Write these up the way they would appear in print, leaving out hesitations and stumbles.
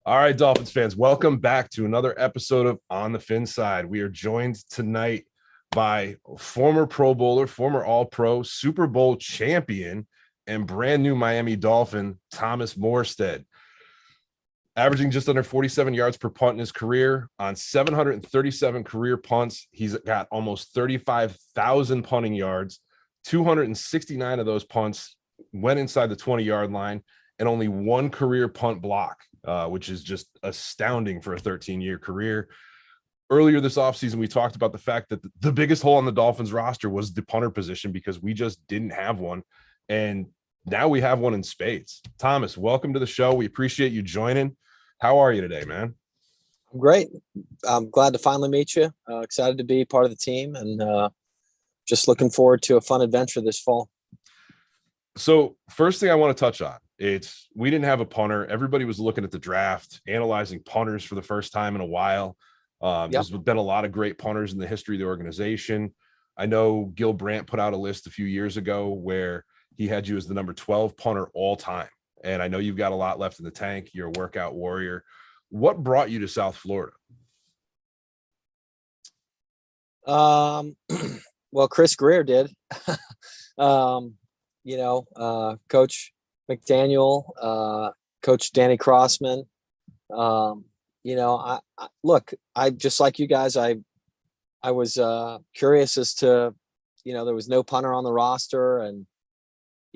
All right, Dolphins fans, welcome back to another episode of On the FinSide. We are joined tonight by former Pro Bowler, former All-Pro, Super Bowl champion, and brand new Miami Dolphin, Thomas Morstead. Averaging just under 47 yards per punt in his career on 737 career punts. He's got almost 35,000 punting yards. 269 of those punts went inside the 20-yard line, and only one career punt block, which is just astounding for a 13-year career. Earlier this offseason, we talked about the fact that the biggest hole on the Dolphins roster was the punter position because we just didn't have one. And now we have one in spades. Thomas, welcome to the show. We appreciate you joining. How are you today, man? I'm great. I'm glad to finally meet you. Excited to be part of the team and just looking forward to a fun adventure this fall. So first thing I want to touch on, we didn't have a punter. Everybody was looking at the draft, analyzing punters for the first time in a while. There's been a lot of great punters in the history of the organization. I know Gil Brandt put out a list a few years ago where he had you as the number 12 punter all time. And I know you've got a lot left in the tank. You're a workout warrior. What brought you to South Florida? Well, Chris Greer did. Coach McDaniel, Coach Danny Crossman. I just like you guys, I was curious as to, there was no punter on the roster, and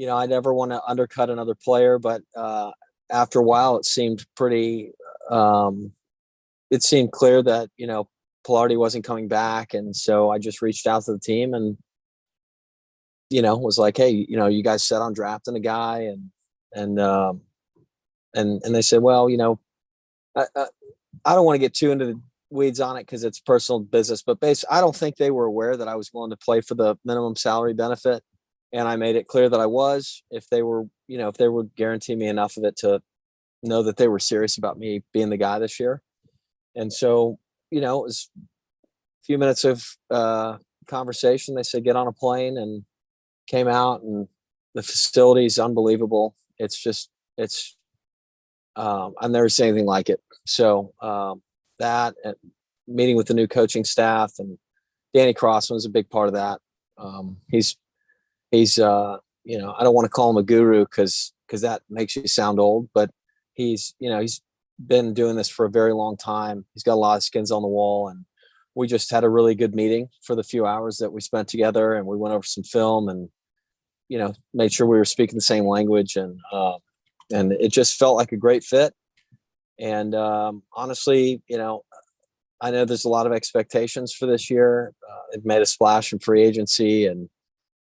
I never want to undercut another player, but after a while it seemed pretty it seemed clear that Pilardi wasn't coming back, and so I just reached out to the team and was like, hey, you guys set on drafting a guy, and they said, well, I don't want to get too into the weeds on it because it's personal business, but I don't think they were aware that I was willing to play for the minimum salary benefit. And I made it clear that I was, if they would guarantee me enough of it to know that they were serious about me being the guy this year. And so, it was a few minutes of conversation. They said, get on a plane, and came out, and the facility is unbelievable. I've never seen anything like it. So that, and meeting with the new coaching staff, and Danny Crossman was a big part of that. He's I don't want to call him a guru because that makes you sound old, but he's been doing this for a very long time. He's got a lot of skins on the wall, and we just had a really good meeting for the few hours that we spent together, and we went over some film and, made sure we were speaking the same language, and it just felt like a great fit. And honestly, I know there's a lot of expectations for this year. It made a splash in free agency, and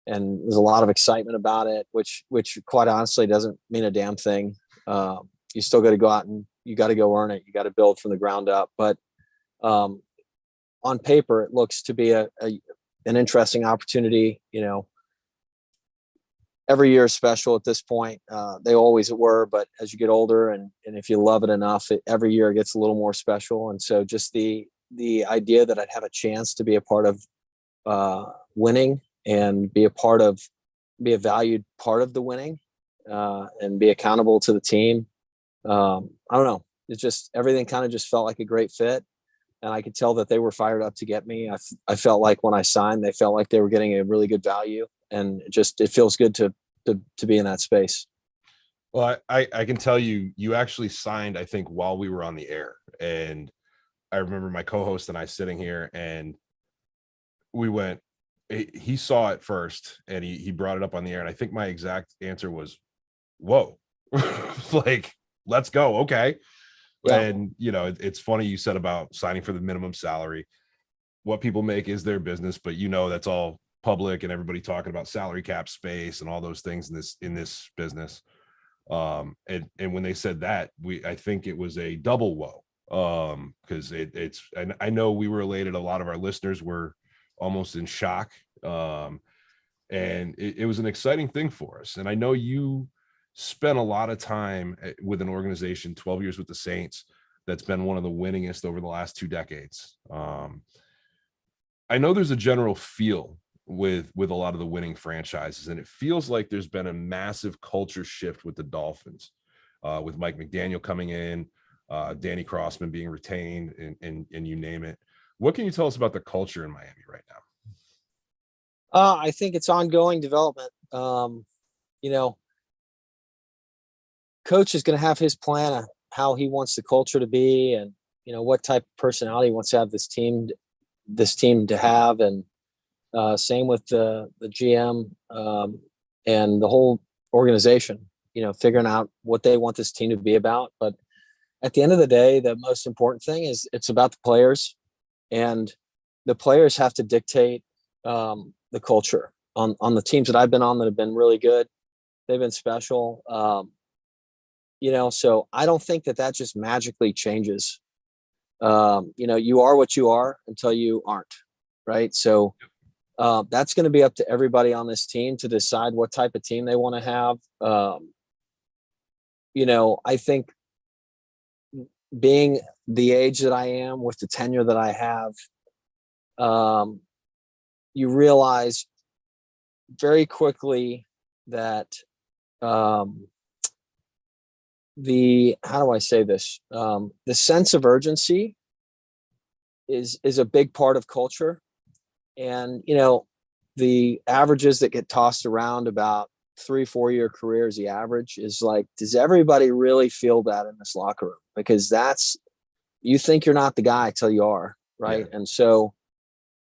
there's a lot of excitement about it, which quite honestly doesn't mean a damn thing. You still got to go out and you got to go earn it. You got to build from the ground up. But on paper, it looks to be an interesting opportunity. Every year is special at this point. They always were, but as you get older and if you love it enough, every year it gets a little more special. And so just the idea that I'd have a chance to be a part of winning and be a valued part of the winning, and be accountable to the team. I don't know. It's just, everything kind of just felt like a great fit, and I could tell that they were fired up to get me. I felt like when I signed, they felt like they were getting a really good value, and it feels good to be in that space. Well, I can tell you actually signed, I think, while we were on the air, and I remember my co-host and I sitting here, and he saw it first, and he brought it up on the air, and I think my exact answer was, whoa. Like, let's go. Okay. Yeah. And it's funny you said about signing for the minimum salary. What people make is their business, but that's all public, and everybody talking about salary cap space and all those things in this business. And when they said that, I think it was a double whoa. Because and I know we were elated. A lot of our listeners were almost in shock. And it was an exciting thing for us. And I know you spent a lot of time with an organization, 12 years with the Saints, that's been one of the winningest over the last 2 decades. I know there's a general feel with a lot of the winning franchises, and it feels like there's been a massive culture shift with the Dolphins, with Mike McDaniel coming in, Danny Crossman being retained, and you name it. What can you tell us about the culture in Miami right now? I think it's ongoing development. You know, coach is going to have his plan of how he wants the culture to be, and what type of personality he wants to have this team to have, and same with the GM and the whole organization. Figuring out what they want this team to be about. But at the end of the day, the most important thing is it's about the players, and the players have to dictate the culture on the teams that I've been on that have been really good. They've been special. So I don't think that just magically changes. You are what you are until you aren't, right? So that's going to be up to everybody on this team to decide what type of team they want to have. I think being the age that I am with the tenure that I have, you realize very quickly that how do I say this? The sense of urgency is a big part of culture. And, the averages that get tossed around about 3-4 year careers, the average is like, does everybody really feel that in this locker room? Because you think you're not the guy till you are, right? Yeah. And so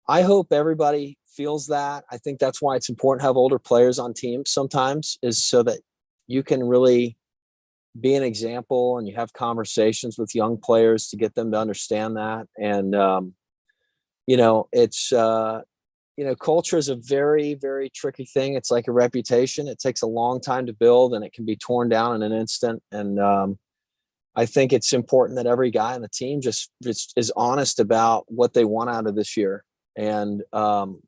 I hope everybody feels that. I think that's why it's important to have older players on teams sometimes, is so that you can really be an example and you have conversations with young players to get them to understand that. And, it's, culture is a very, very tricky thing. It's like a reputation. It takes a long time to build, and it can be torn down in an instant. And I think it's important that every guy on the team just is honest about what they want out of this year. And, who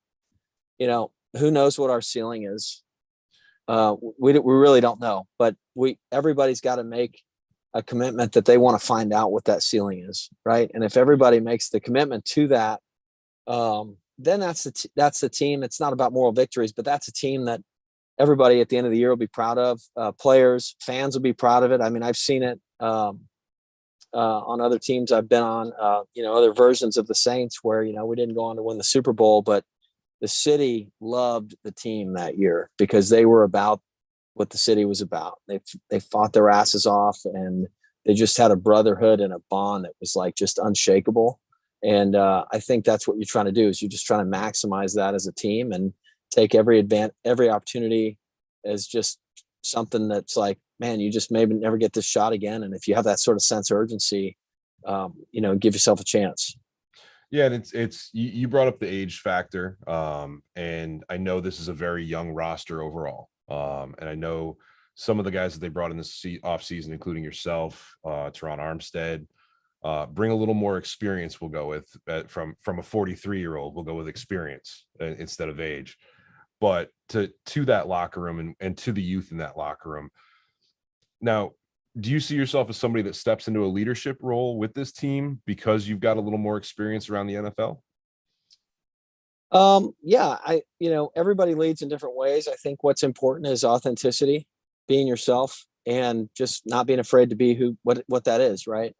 knows what our ceiling is? We really don't know, but everybody's got to make a commitment that they want to find out what that ceiling is. Right. And if everybody makes the commitment to that, then that's the team. It's not about moral victories, but that's a team that everybody at the end of the year will be proud of. Players, fans will be proud of it. I mean, I've seen it on other teams I've been on, other versions of the Saints where, we didn't go on to win the Super Bowl, but the city loved the team that year because they were about what the city was about. They fought their asses off, and they just had a brotherhood and a bond that was like just unshakable. And I think that's what you're trying to do, is you're just trying to maximize that as a team and take every opportunity as just something that's like, man, you just maybe never get this shot again. And if you have that sort of sense of urgency, give yourself a chance. Yeah, and it's you brought up the age factor, and I know this is a very young roster overall, and I know some of the guys that they brought in this off season, including yourself, Teron Armstead, bring a little more experience. We'll go with from a 43-year-old. We'll go with experience instead of age, but to that locker room and to the youth in that locker room. Now, do you see yourself as somebody that steps into a leadership role with this team because you've got a little more experience around the NFL? Yeah, everybody leads in different ways. I think what's important is authenticity, being yourself, and just not being afraid to be what that is. Right.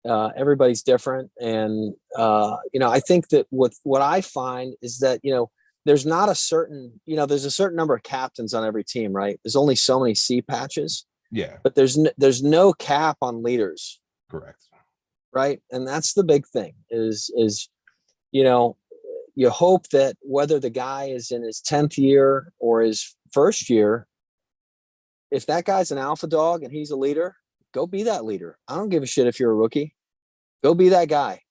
Everybody's different. And, I think that what I find is that, there's not a certain, there's a certain number of captains on every team, right? There's only so many C patches. Yeah. But there's no cap on leaders. Correct. Right. And that's the big thing is, you hope that whether the guy is in his 10th year or his first year, if that guy's an alpha dog and he's a leader, go be that leader. I don't give a shit if you're a rookie. Go be that guy,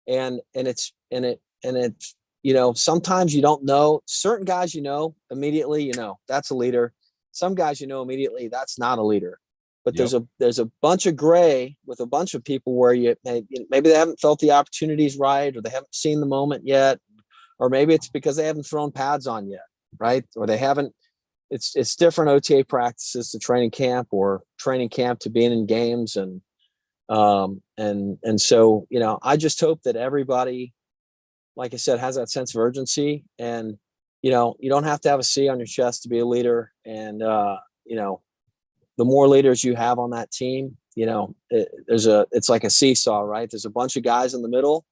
and it's sometimes you don't know certain guys, immediately, that's a leader. Some guys, immediately that's not a leader, but yep. there's a bunch of gray with a bunch of people where maybe they haven't felt the opportunities right, or they haven't seen the moment yet, or maybe it's because they haven't thrown pads on yet. Right. Or they haven't, it's different OTA practices to training camp, or training camp to being in games. And so, I just hope that everybody, like I said, has that sense of urgency. And, you don't have to have a C on your chest to be a leader. And, the more leaders you have on that team, it's like a seesaw, right? There's a bunch of guys in the middle.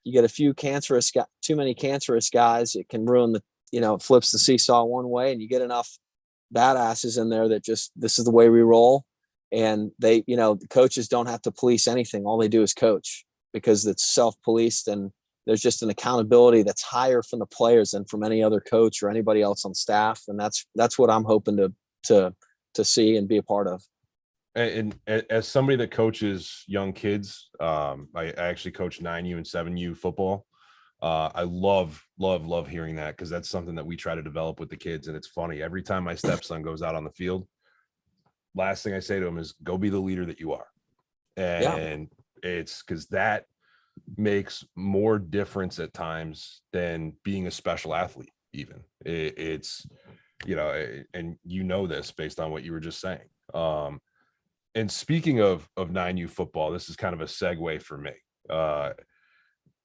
You get a few too many cancerous guys. It can ruin it flips the seesaw one way, and you get enough badasses in there that this is the way we roll. And the coaches don't have to police anything. All they do is coach, because it's self-policed, and there's just an accountability that's higher from the players than from any other coach or anybody else on staff. And that's what I'm hoping to see and be a part of. And as somebody that coaches young kids, I actually coach 9U and 7U football. I love hearing that, because that's something that we try to develop with the kids. And it's funny, every time my stepson goes out on the field, last thing I say to him is, go be the leader that you are. And it's because that makes more difference at times than being a special athlete. Even it's and this based on what you were just saying. And speaking of 9U football, this is kind of a segue for me.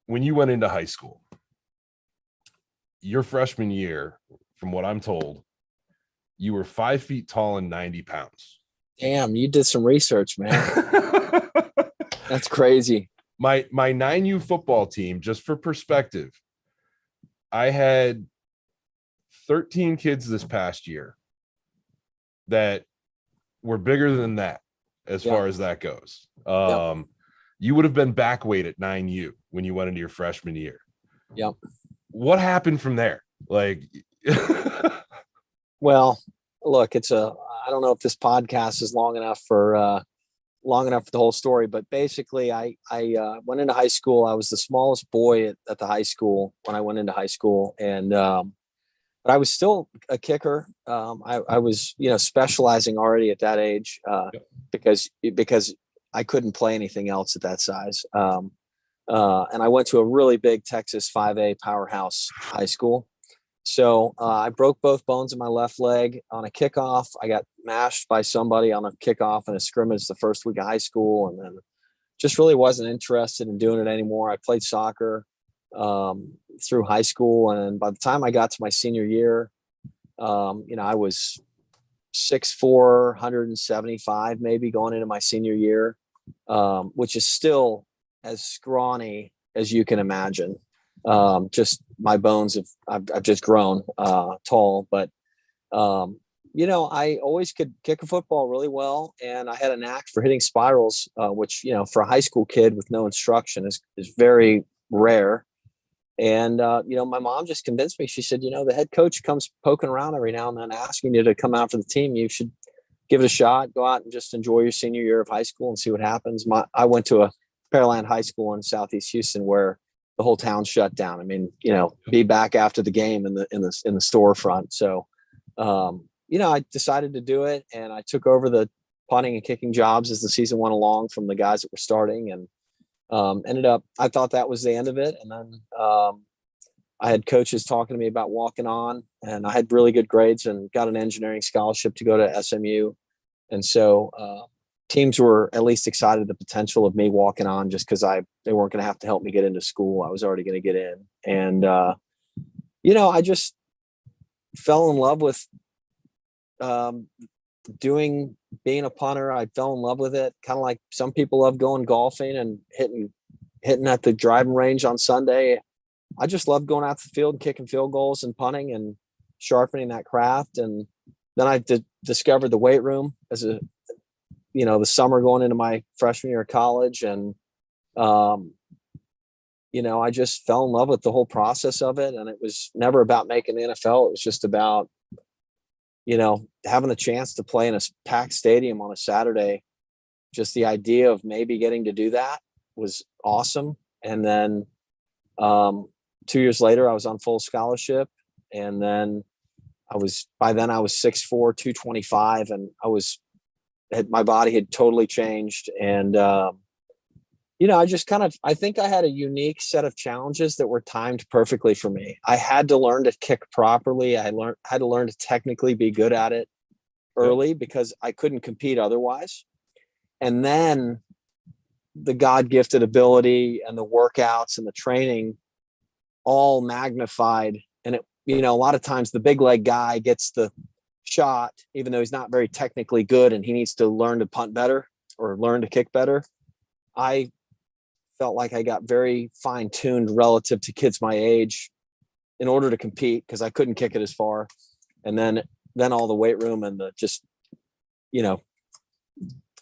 When you went into high school, your freshman year, from what I'm told, you were 5 feet tall and 90 pounds. Damn, you did some research, man. That's crazy. My 9U football team, just for perspective, I had 13 kids this past year that were bigger than that, as far as that goes. You would have been back weight at 9U when you went into your freshman year. Yep. What happened from there? Like, well, look, I don't know if this podcast is long enough for the whole story, but basically I went into high school. I was the smallest boy at the high school when I went into high school. And, but I was still a kicker. I was, specializing already at that age, because I couldn't play anything else at that size. And I went to a really big Texas 5A powerhouse high school. So I broke both bones in my left leg on a kickoff. I got mashed by somebody on a kickoff in a scrimmage the first week of high school, and then just really wasn't interested in doing it anymore. I played soccer through high school, and by the time I got to my senior year, I was 6'4", 175 maybe going into my senior year, which is still as scrawny as you can imagine. Just my bones I've just grown tall, but I always could kick a football really well, and I had a knack for hitting spirals, which for a high school kid with no instruction is very rare. And my mom just convinced me. She said, the head coach comes poking around every now and then asking you to come out for the team. You should give it a shot. Go out and just enjoy your senior year of high school and see what happens. I went to a Pearland High School in Southeast Houston where the whole town shut down. I mean, be back after the game in the storefront. So, I decided to do it, and I took over the punting and kicking jobs as the season went along from the guys that were starting, and ended up, I thought that was the end of it. And then I had coaches talking to me about walking on, and I had really good grades and got an engineering scholarship to go to SMU. And so, teams were at least excited the potential of me walking on, just because they weren't going to have to help me get into school. I was already going to get in. And, I just fell in love with being a punter. I fell in love with it. Kind of like some people love going golfing and hitting at the driving range on Sunday. I just love going out to the field and kicking field goals and punting and sharpening that craft. And then I discovered the weight room as the summer going into my freshman year of college. And, I just fell in love with the whole process of it. And it was never about making the NFL. It was just about, having a chance to play in a packed stadium on a Saturday. Just the idea of maybe getting to do that was awesome. And then 2 years later, I was on full scholarship. And then by then I was 6'4", 225, and my body had totally changed. And, I think I had a unique set of challenges that were timed perfectly for me. I had to learn to kick properly. I had to learn to technically be good at it early because I couldn't compete otherwise. And then the God-gifted ability and the workouts and the training all magnified. And a lot of times the big leg guy gets the shot, even though he's not very technically good and he needs to learn to punt better. or learn to kick better, I felt like I got very fine tuned relative to kids my age in order to compete, because I couldn't kick it as far. And then all the weight room and the just,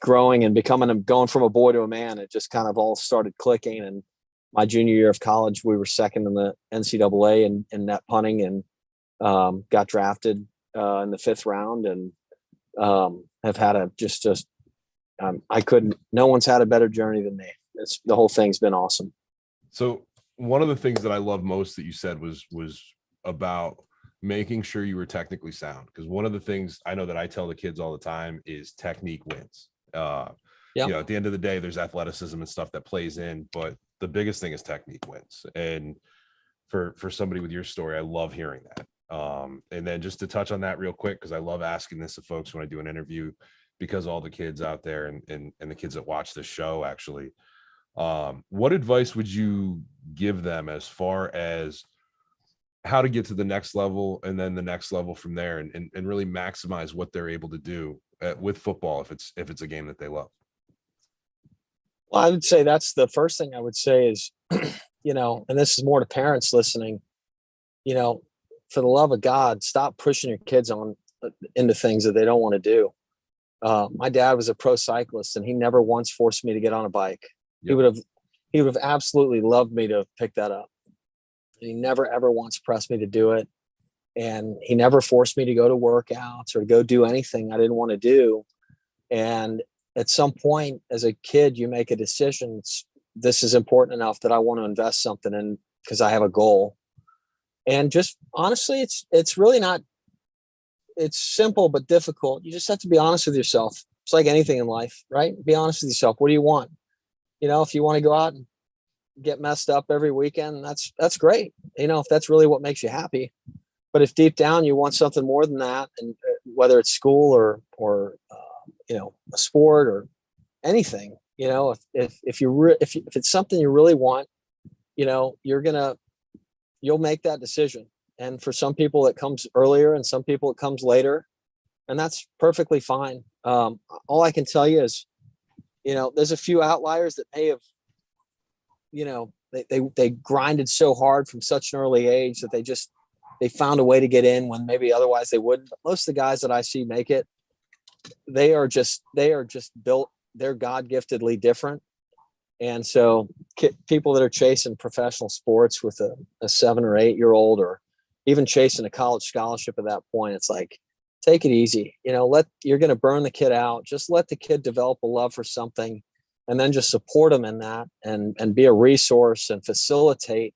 growing and going from a boy to a man, it just kind of all started clicking. And my junior year of college, we were second in the NCAA in net punting, and got drafted in the 5th round, and have had no one's had a better journey than me. The whole thing's been awesome. So one of the things that I love most that you said was about making sure you were technically sound. Because one of the things I know that I tell the kids all the time is technique wins. At the end of the day, there's athleticism and stuff that plays in, but the biggest thing is technique wins. And for somebody with your story, I love hearing that. And then just to touch on that real quick, because I love asking this of folks when I do an interview, because all the kids out there and the kids that watch this show, actually, what advice would you give them as far as how to get to the next level and then the next level from there, and really maximize what they're able to do with football if it's a game that they love? Well, I would say that's the first thing I would say is, and this is more to parents listening, for the love of God, stop pushing your kids into things that they don't want to do. My dad was a pro cyclist, and he never once forced me to get on a bike. Yep. He would have absolutely loved me to pick that up. He never ever once pressed me to do it. And he never forced me to go to workouts or go do anything I didn't want to do. And at some point as a kid, you make a decision. This is important enough that I want to invest something in because I have a goal. And just honestly, it's really not, it's simple but difficult. You just have to be honest with yourself. It's like anything in life, right? Be honest with yourself. What do you want? If you want to go out and get messed up every weekend, that's great. If that's really what makes you happy. But if deep down you want something more than that, and whether it's school or a sport or anything, if it's something you really want, you'll make that decision. And for some people it comes earlier, and some people it comes later, and that's perfectly fine. All I can tell you is, there's a few outliers that may have, they grinded so hard from such an early age that they found a way to get in when maybe otherwise they wouldn't. But most of the guys that I see make it, they are just built, they're God-giftedly different. And so people that are chasing professional sports with a 7 or 8 year old, or even chasing a college scholarship at that point, it's like, take it easy. You're going to burn the kid out. Just let the kid develop a love for something, and then just support them in that, and be a resource and facilitate,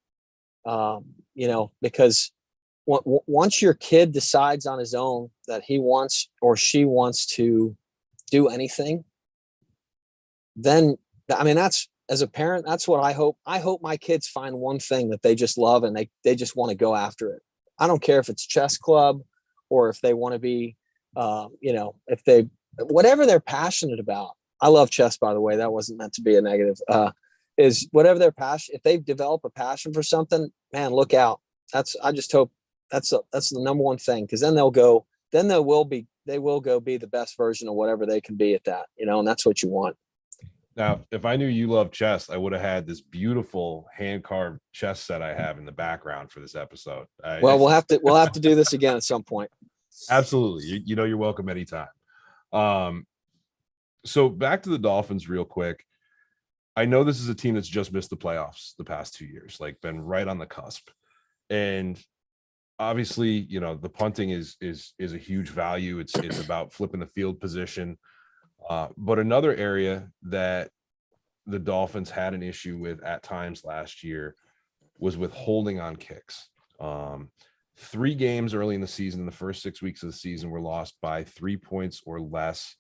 because once your kid decides on his own that he wants or she wants to do anything, then, that's, as a parent, that's what I hope. I hope my kids find one thing that they just love, and they just want to go after it. I don't care if it's chess club, or if they want to be, whatever they're passionate about. I love chess, by the way. That wasn't meant to be a negative. Is whatever their passion. If they develop a passion for something, man, look out. I just hope that's the number one thing, because then they will go be the best version of whatever they can be at that, and that's what you want. Now, if I knew you love chess, I would have had this beautiful hand-carved chess set I have in the background for this episode. Well, we'll have to do this again at some point. Absolutely. You're welcome anytime. So back to the Dolphins real quick. I know this is a team that's just missed the playoffs the past 2 years, like been right on the cusp. And obviously, the punting is a huge value. It's about flipping the field position. But another area that the Dolphins had an issue with at times last year was with holding on kicks. 3 games early in the season, in the first 6 weeks of the season, were lost by 3 points or less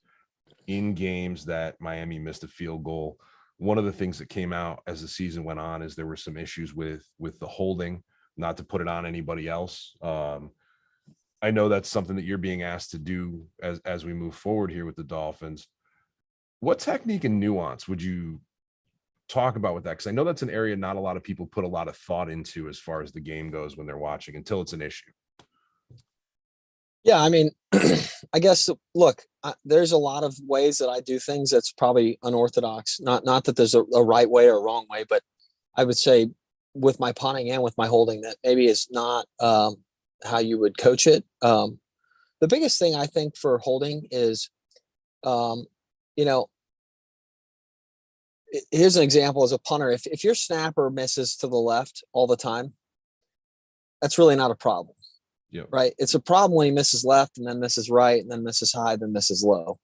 in games that Miami missed a field goal. One of the things that came out as the season went on is there were some issues with the holding, not to put it on anybody else. I know that's something that you're being asked to do as we move forward here with the Dolphins. What technique and nuance would you talk about with that? Because I know that's an area not a lot of people put a lot of thought into as far as the game goes when they're watching, until it's an issue. Yeah, I mean, I guess look, there's a lot of ways that I do things that's probably unorthodox. Not that there's a right way or a wrong way, but I would say with my punting and with my holding that maybe is not how you would coach it. The biggest thing I think for holding is, um, you know, here's an example as a punter. If your snapper misses to the left all the time, that's really not a problem. Yep. Right? It's a problem when he misses left and then misses right and then misses high, then misses low.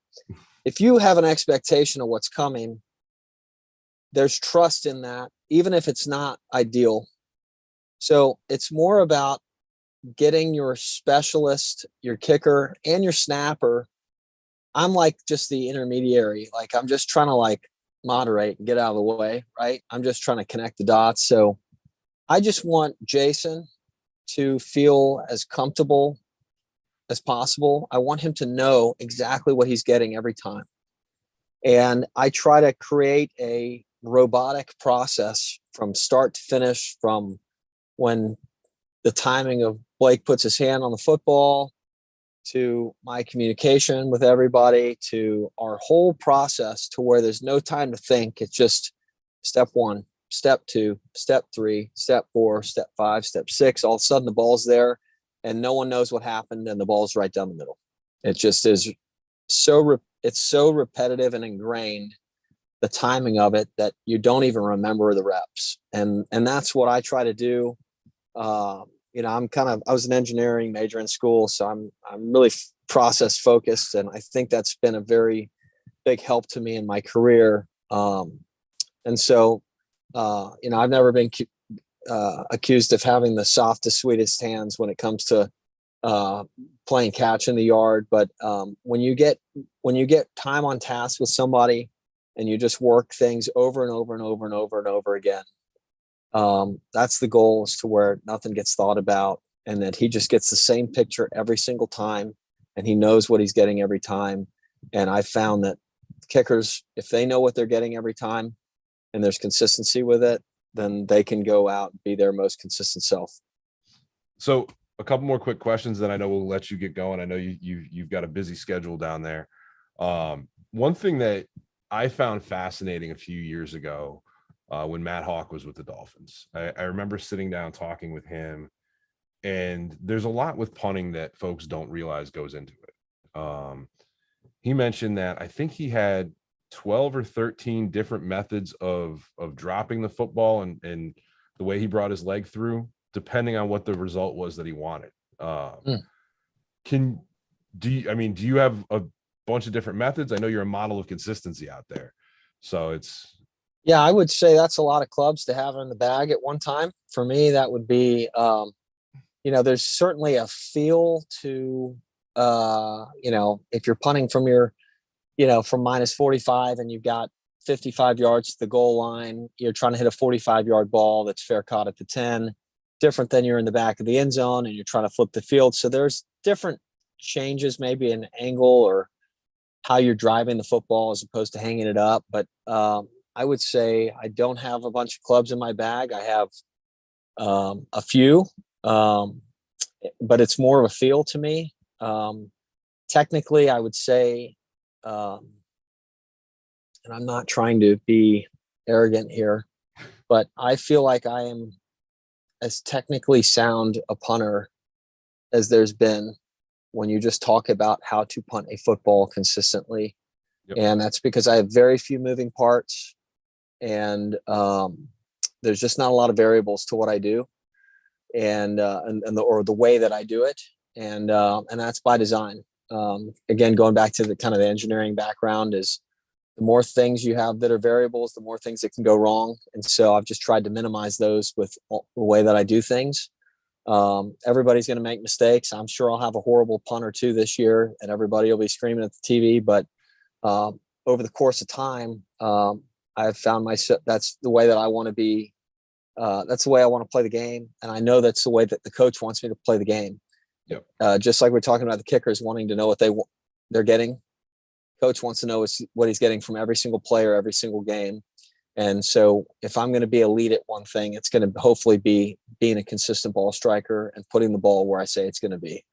If you have an expectation of what's coming, there's trust in that, even if it's not ideal. So it's more about getting your specialist, your kicker, and your snapper. I'm like just the intermediary. Like I'm just trying to like moderate and get out of the way, right? I'm just trying to connect the dots. So I just want Jason to feel as comfortable as possible. I want him to know exactly what he's getting every time. And I try to create a robotic process from start to finish, from when the timing of Blake puts his hand on the football to my communication with everybody to our whole process, to where there's no time to think. It's just step one, step two, step three, step four, step five, step six. All of a sudden the ball's there and no one knows what happened and the ball's right down the middle. It just is it's so repetitive and ingrained, the timing of it, that you don't even remember the reps. And that's what I try to do. I was an engineering major in school, so I'm really process focused, and I think that's been a very big help to me in my career. And so, I've never been accused of having the softest, sweetest hands when it comes to playing catch in the yard. But when you get time on task with somebody and you just work things over and over and over and over and over again, that's the goal, is to where nothing gets thought about, and that he just gets the same picture every single time, and he knows what he's getting every time. And I found that kickers, if they know what they're getting every time and there's consistency with it, then they can go out and be their most consistent self. So a couple more quick questions, then I know we'll let you get going. I know you've got a busy schedule down there. One thing that I found fascinating a few years ago, when Matt Hawk was with the Dolphins, I remember sitting down talking with him, and there's a lot with punting that folks don't realize goes into it. He mentioned that I think he had 12 or 13 different methods of dropping the football and the way he brought his leg through, depending on what the result was that he wanted. Do you have a bunch of different methods? I know you're a model of consistency out there, so yeah, I would say that's a lot of clubs to have in the bag at one time. For me, that would be, there's certainly a feel to, if you're punting from from minus 45 and you've got 55 yards to the goal line, you're trying to hit a 45-yard ball that's fair caught at the 10, different than you're in the back of the end zone and you're trying to flip the field. So there's different changes, maybe an angle or how you're driving the football as opposed to hanging it up. But I would say I don't have a bunch of clubs in my bag. I have a few, but it's more of a feel to me. Technically, I would say, and I'm not trying to be arrogant here, but I feel like I am as technically sound a punter as there's been when you just talk about how to punt a football consistently. Yep. And that's because I have very few moving parts, and there's just not a lot of variables to what I do, and the way that I do it, and that's by design. Again, going back to the kind of the engineering background, is the more things you have that are variables, the more things that can go wrong. And so I've just tried to minimize those with the way that I do things. Everybody's going to make mistakes. I'm sure I'll have a horrible punt or two this year and everybody will be screaming at the TV, but over the course of time, I've found myself, that's the way that I want to be. That's the way I want to play the game. And I know that's the way that the coach wants me to play the game. Yep. Just like we're talking about the kickers wanting to know what they're getting. Coach wants to know what he's getting from every single player, every single game. And so if I'm going to be elite at one thing, it's going to hopefully be being a consistent ball striker and putting the ball where I say it's going to be.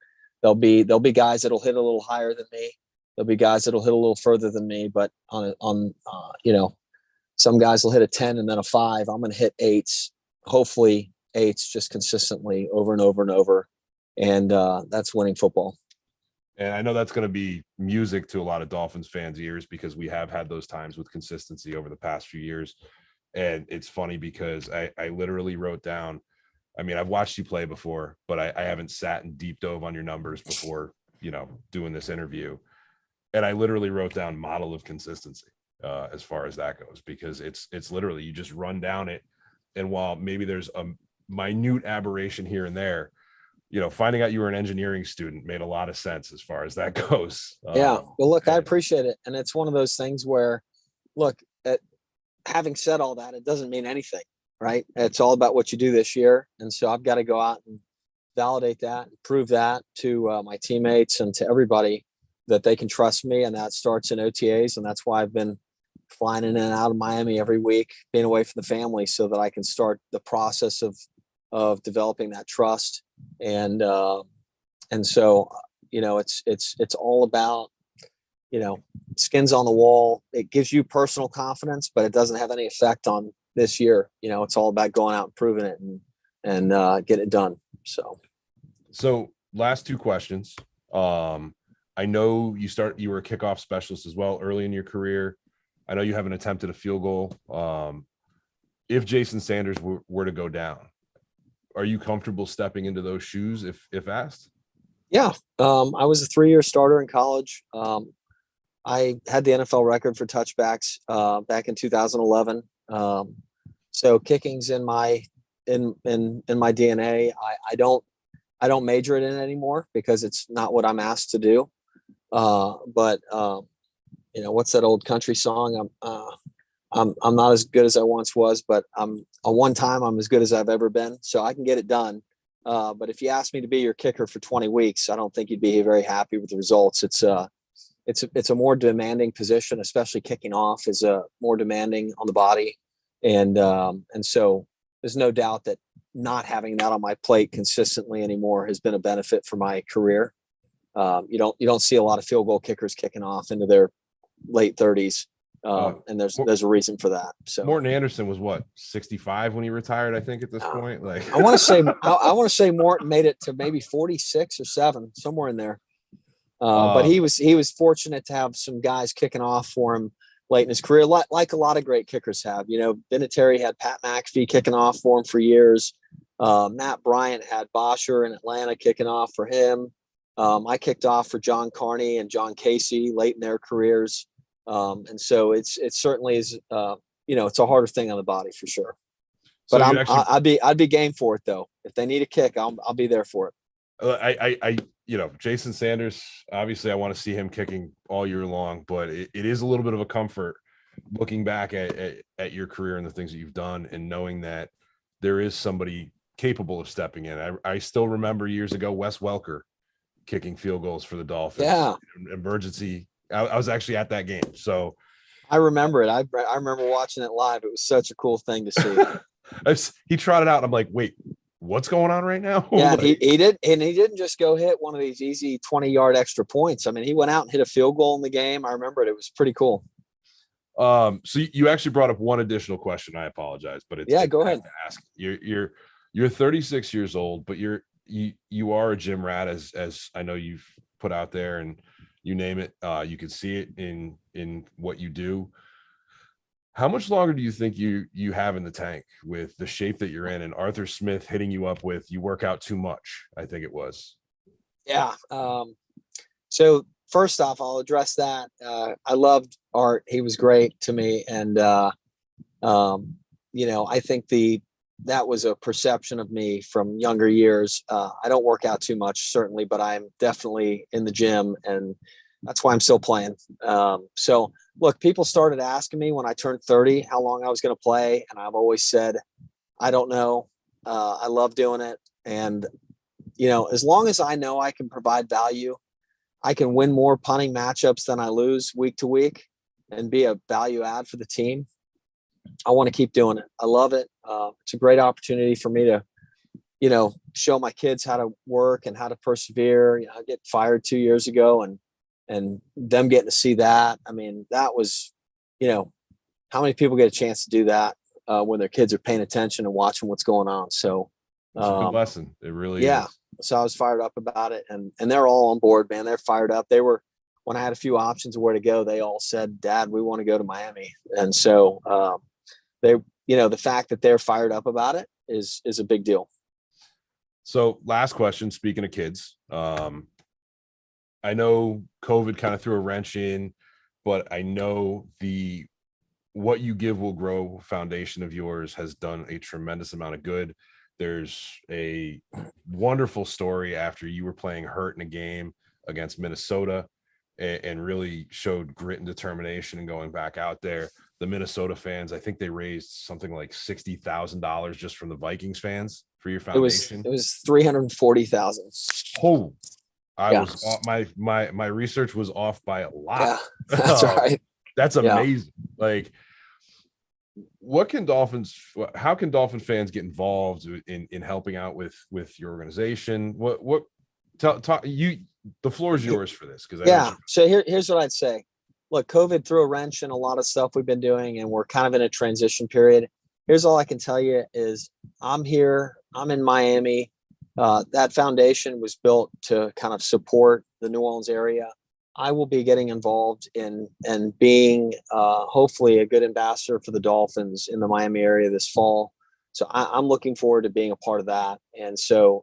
There'll be guys that'll hit a little higher than me. There'll be guys that'll hit a little further than me, but some guys will hit a 10 and then a 5. I'm going to hit 8s, hopefully 8s just consistently over and over and over. And that's winning football. And I know that's going to be music to a lot of Dolphins fans' ears because we have had those times with consistency over the past few years. And it's funny because I literally wrote down, I mean, I've watched you play before, but I haven't sat and deep dove on your numbers before, doing this interview. And I literally wrote down model of consistency as far as that goes, because it's literally, you just run down it. And while maybe there's a minute aberration here and there, finding out you were an engineering student made a lot of sense as far as that goes. Yeah. Well, look, I appreciate it. And it's one of those things where, look, having said all that, it doesn't mean anything, right? It's all about what you do this year. And so I've got to go out and validate that, and prove that to my teammates and to everybody that they can trust me. And that starts in OTAs. And that's why I've been flying in and out of Miami every week, being away from the family, so that I can start the process of developing that trust. And so, it's all about, skins on the wall. It gives you personal confidence, but it doesn't have any effect on this year. It's all about going out and proving it and get it done. So last 2 questions. I know you were a kickoff specialist as well early in your career. I know you haven't attempted a field goal. If Jason Sanders were to go down, are you comfortable stepping into those shoes if asked? Yeah. I was a 3-year starter in college. I had the NFL record for touchbacks back in 2011. So kicking's in my DNA. I don't major it in anymore because it's not what I'm asked to do. But what's that old country song? I'm not as good as I once was, but I'm as good as I've ever been. So I can get it done. But if you ask me to be your kicker for 20 weeks, I don't think you'd be very happy with the results. It's a more demanding position, especially kicking off is more demanding on the body. And so there's no doubt that not having that on my plate consistently anymore has been a benefit for my career. You don't see a lot of field goal kickers kicking off into their late 30s. And there's a reason for that. So Morton Anderson was what, 65 when he retired, I think, at this point. Like I want to say Morton made it to maybe 46 or 7, somewhere in there. But he was fortunate to have some guys kicking off for him late in his career, like a lot of great kickers have. Vinatieri had Pat McAfee kicking off for him for years. Matt Bryant had Bosher in Atlanta kicking off for him. I kicked off for John Carney and John Casey late in their careers. And so it certainly is, it's a harder thing on the body for sure. But I'd be game for it though. If they need a kick, I'll be there for it. Jason Sanders, obviously I want to see him kicking all year long, but it is a little bit of a comfort looking back at your career and the things that you've done and knowing that there is somebody capable of stepping in. I still remember years ago, Wes Welker kicking field goals for the Dolphins. Yeah. Emergency. I was actually at that game. So I remember it. I remember watching it live. It was such a cool thing to see. He trotted out. I'm like, wait, what's going on right now? Yeah, he did. And he didn't just go hit one of these easy 20-yard extra points. I mean, he went out and hit a field goal in the game. I remember it. It was pretty cool. So you actually brought up one additional question. I apologize, but go ahead. Ask. You're 36 years old, but you are a gym rat, as I know you've put out there, and you name it. You can see it in what you do. How much longer do you think you have in the tank with the shape that you're in, and Arthur Smith hitting you up with you work out too much? I think it was. Yeah. So first off, I'll address that. I loved Art. He was great to me. And, I think that was a perception of me from younger years. I don't work out too much, certainly, but I'm definitely in the gym, and that's why I'm still playing. So look, people started asking me when I turned 30 how long I was going to play. And I've always said, I don't know. I love doing it. And, as long as I know I can provide value, I can win more punting matchups than I lose week to week and be a value add for the team. I want to keep doing it. I love it. It's a great opportunity for me to show my kids how to work and how to persevere. I get fired 2 years ago, and them getting to see that. I mean, that was, how many people get a chance to do that when their kids are paying attention and watching what's going on? So it's a good lesson. It really yeah. is. So I was fired up about it, and they're all on board, man. They're fired up. They were, when I had a few options of where to go, they all said, "Dad, we want to go to Miami." And so they, the fact that they're fired up about it is a big deal. So last question, speaking of kids, I know COVID kind of threw a wrench in, but I know What You Give Will Grow foundation of yours has done a tremendous amount of good. There's a wonderful story after you were playing hurt in a game against Minnesota and really showed grit and determination and going back out there. The Minnesota fans, I think they raised something like $60,000 just from the Vikings fans for your foundation. It was 340,000. Oh, was off, my research was off by a lot. Yeah, that's right. That's amazing. Like, how can Dolphin fans get involved in helping out with your organization? The floor is yours for this. So here's what I'd say. Look, COVID threw a wrench in a lot of stuff we've been doing, and we're kind of in a transition period. Here's all I can tell you is I'm here. I'm in Miami. That foundation was built to kind of support the New Orleans area. I will be getting involved in and being hopefully a good ambassador for the Dolphins in the Miami area this fall. So I'm looking forward to being a part of that. And so,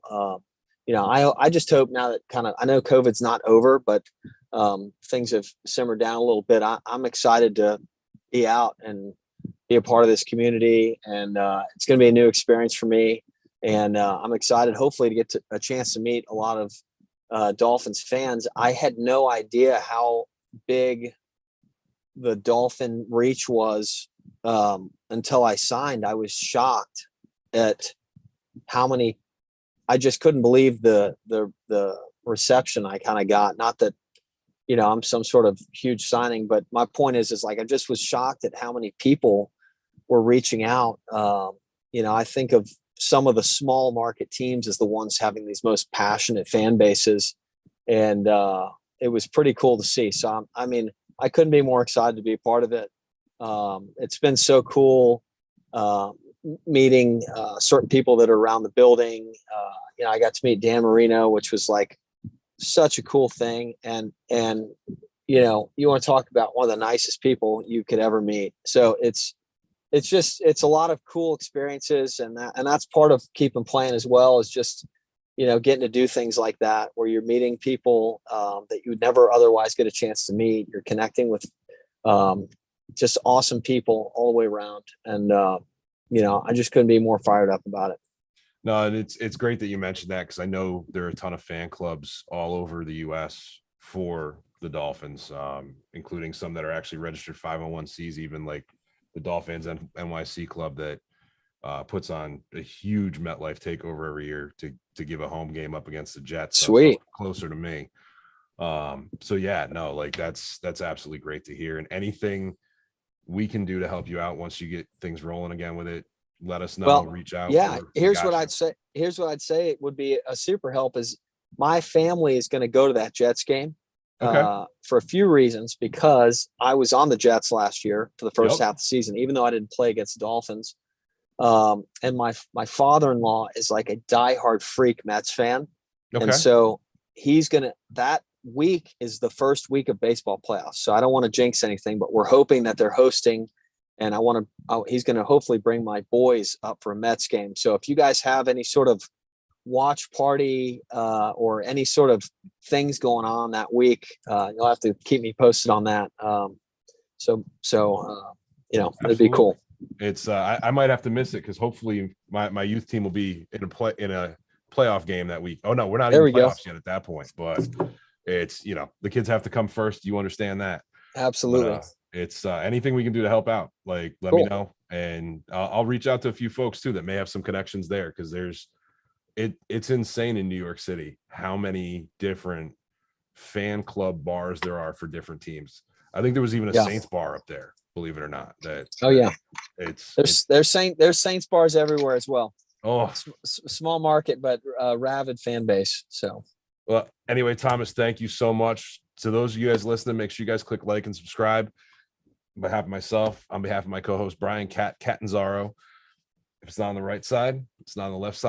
I just hope now that I know COVID's not over, but things have simmered down a little bit. I'm excited to be out and be a part of this community. And it's going to be a new experience for me. And I'm excited, hopefully, to get a chance to meet a lot of Dolphins fans. I had no idea how big the Dolphin reach was until I signed. I was shocked at how many. I just couldn't believe the reception I kind of got. Not that I'm some sort of huge signing, but my point is like I just was shocked at how many people were reaching out. I think of some of the small market teams as the ones having these most passionate fan bases. And it was pretty cool to see. So, I couldn't be more excited to be a part of it. It's been so cool meeting certain people that are around the building. I got to meet Dan Marino, which was like such a cool thing. And you want to talk about one of the nicest people you could ever meet. So it's a lot of cool experiences, and that's part of keeping playing as well, is just, getting to do things like that where you're meeting people that you would never otherwise get a chance to meet. You're connecting with just awesome people all the way around. And, I just couldn't be more fired up about it. No, and it's great that you mentioned that, because I know there are a ton of fan clubs all over the U.S. for the Dolphins, including some that are actually registered 501c, even like the Dolphins NYC club that puts on a huge MetLife takeover every year to give a home game up against the Jets. Sweet. Closer to me. So yeah, no, like that's absolutely great to hear. And anything we can do to help you out once you get things rolling again with it, let us know. Well, reach out. Yeah. Here's what I'd say it would be a super help is my family is going to go to that Jets game. Okay. For a few reasons, because I was on the Jets last year for the first half of the season, even though I didn't play against the Dolphins. And my father-in-law is like a diehard freak Mets fan. Okay. And so that week is the first week of baseball playoffs. So I don't want to jinx anything, but we're hoping that they're hosting, and he's going to hopefully bring my boys up for a Mets game. So if you guys have any sort of watch party or any sort of things going on that week, you'll have to keep me posted on that. It'd be cool. It's I might have to miss it, because hopefully my youth team will be in a playoff game that week. Oh no, we're not in playoffs yet at that point, but it's the kids have to come first. You understand that? Absolutely. But, it's anything we can do to help out, like let me know, and I'll reach out to a few folks too that may have some connections there, because it's insane in New York City how many different fan club bars there are for different teams. I think there was even a Saints bar up there, believe it or not. There's Saints bars everywhere as well. Oh, Small market, but rabid fan base. So, well, anyway, Thomas, thank you so much. To those of you guys listening, make sure you guys click like and subscribe. On behalf of myself, on behalf of my co-host Brian Catanzaro. If it's not on the right side, it's not on the left side.